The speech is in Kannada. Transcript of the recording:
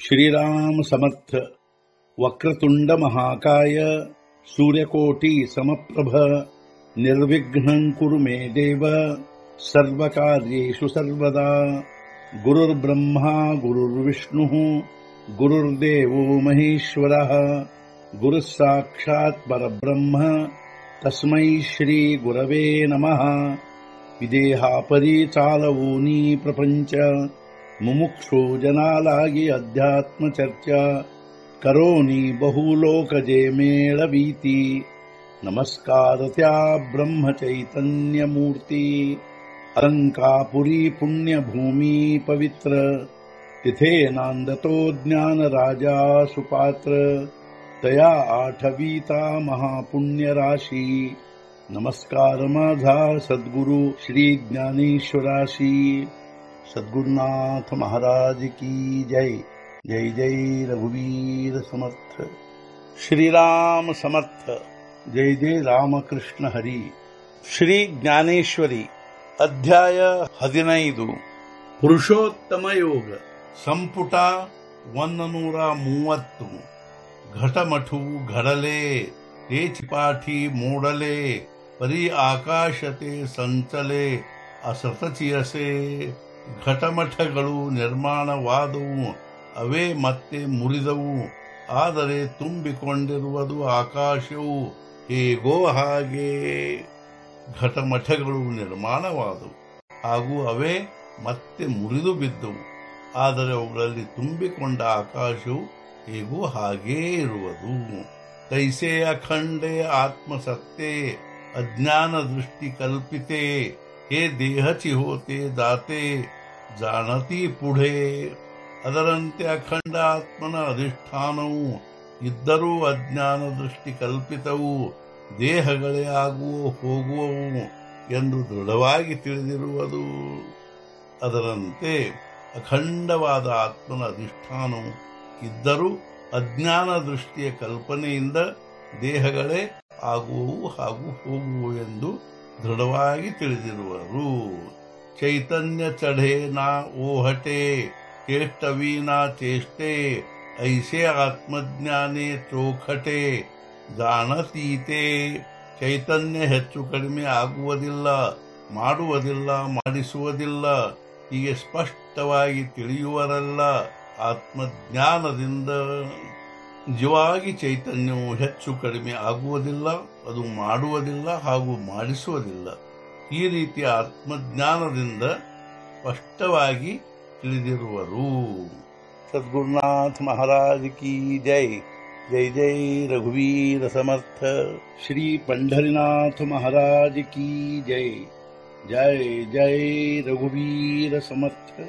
श्रीराम समर्थ। वक्रतुंड महाकाय सूर्यकोटि समप्रभ निर्विघ्नं कुरु मे देव सर्वकार्येषु सर्वदा। गुरुर्ब्रह्मा गुरुर्विष्णुः गुरुर्देवो महेश्वरः गुरुः साक्षात् परब्रह्म तस्मै श्री गुरवे नमः। विदेहापरि चालवूनी प्रपंच मुमुक्षु जनालागी अध्यात्म चर्चा करोनी बहुलोकजे मेळवीती। नमस्कार त्या ब्रह्म चैतन्य मूर्ती। अलंकापुरी पुण्यभूमी पवित्र तिथे नांदतो ज्ञान राजा सुपात्र। तया आठवीता महापुण्य राशी नमस्कार माझा सद्गुरु श्री ज्ञानेश्वराशी। सद्गुरुनाथ महाराज की जय। जय जय रघुवीर समर्थ। श्रीराम समर्थ। जय जय रामकृष्ण हरी। ಶ್ರೀ ಜ್ಞಾನೇಶ್ವರಿ ಅಧ್ಯಾಯ 15 ಪುರುಷೋತ್ತಮ ಯೋಗ ಸಂಪುಟ 130 ಘಟಮಠು ಘಡಲೆ ತೇಚಿಪಾಠಿ ಮೂಡಲೆ ಪರಿ ಆಕಾಶತೆ ಸಂಚಲೆ ಅಸತಚಿಯಸೆ। ಘಟಮಠಗಳು ನಿರ್ಮಾಣವಾದವು, ಅವೇ ಮತ್ತೆ ಮುರಿದವು, ಆದರೆ ತುಂಬಿಕೊಂಡಿರುವುದು ಆಕಾಶವು ಹೇಗೋ ಹಾಗೆ। ಘಟಮಠಗಳು ನಿರ್ಮಾಣವಾದವು ಹಾಗೂ ಅವೇ ಮತ್ತೆ ಮುರಿದು ಬಿದ್ದವು, ಆದರೆ ಅವುಗಳಲ್ಲಿ ತುಂಬಿಕೊಂಡ ಆಕಾಶವು ಹೇಗೋ ಹಾಗೇ ಇರುವುದು। ತೈಸೆ ಅಖಂಡೆ ಆತ್ಮಸತ್ಯೆ ಅಜ್ಞಾನ ದೃಷ್ಟಿ ಕಲ್ಪಿತೆ ಹೇ ದೇಹಚಿ ಹೋತೆ ದಾತೆ ಜಾಣತಿ ಪುಢೆ। ಅದರಂತೆ ಅಖಂಡ ಆತ್ಮನ ಅಧಿಷ್ಠಾನವು ಇದ್ದರೂ ಅಜ್ಞಾನ ದೃಷ್ಟಿ ಕಲ್ಪಿತವು, ದೇಹಗಳೇ ಆಗುವ ಹೋಗುವವು ಎಂದು ದೃಢವಾಗಿ ತಿಳಿದಿರುವುದು। ಅದರಂತೆ ಅಖಂಡವಾದ ಆತ್ಮನ ಅಧಿಷ್ಠಾನವು ಇದ್ದರೂ ಅಜ್ಞಾನ ದೃಷ್ಟಿಯ ಕಲ್ಪನೆಯಿಂದ ದೇಹಗಳೇ ಆಗುವವು ಹಾಗೂ ಹೋಗುವು ಎಂದು ದೃಢವಾಗಿ ತಿಳಿದಿರುವರು। ಚೈತನ್ಯ ಚಢೆ ನಾ ಓಹಟೆ ಚೇಷ್ಟವಿ ನಾ ಚೇಷ್ಟೆ ಐಸೆ ಆತ್ಮಜ್ಞಾನೇ ಚೋಖಟೆ ಜಾಣತೀತೆ। ಚೈತನ್ಯ ಹೆಚ್ಚು ಕಡಿಮೆ ಆಗುವುದಿಲ್ಲ, ಮಾಡುವುದಿಲ್ಲ, ಮಾಡಿಸುವುದಿಲ್ಲ, ಹೀಗೆ ಸ್ಪಷ್ಟವಾಗಿ ತಿಳಿಯುವರಲ್ಲ ಆತ್ಮಜ್ಞಾನದಿಂದ। ನಿಜವಾಗಿ ಚೈತನ್ಯವು ಹೆಚ್ಚು ಕಡಿಮೆ ಆಗುವುದಿಲ್ಲ, ಅದು ಮಾಡುವುದಿಲ್ಲ ಹಾಗೂ ಮಾಡಿಸುವುದಿಲ್ಲ। ಈ ರೀತಿ ಆತ್ಮಜ್ಞಾನದಿಂದ ಸ್ಪಷ್ಟವಾಗಿ ತಿಳಿದಿರುವರು। ಸದ್ಗುರುನಾಥ ಮಹಾರಾಜ್ ಕಿ ಜೈ। ಜೈ ಜೈ ರಘುವೀರ ಸಮರ್ಥ। ಶ್ರೀ ಪಂಢರಿನಾಥ ಮಹಾರಾಜ್ ಕಿ ಜೈ। ಜೈ ಜೈ ರಘುವೀರ ಸಮರ್ಥ।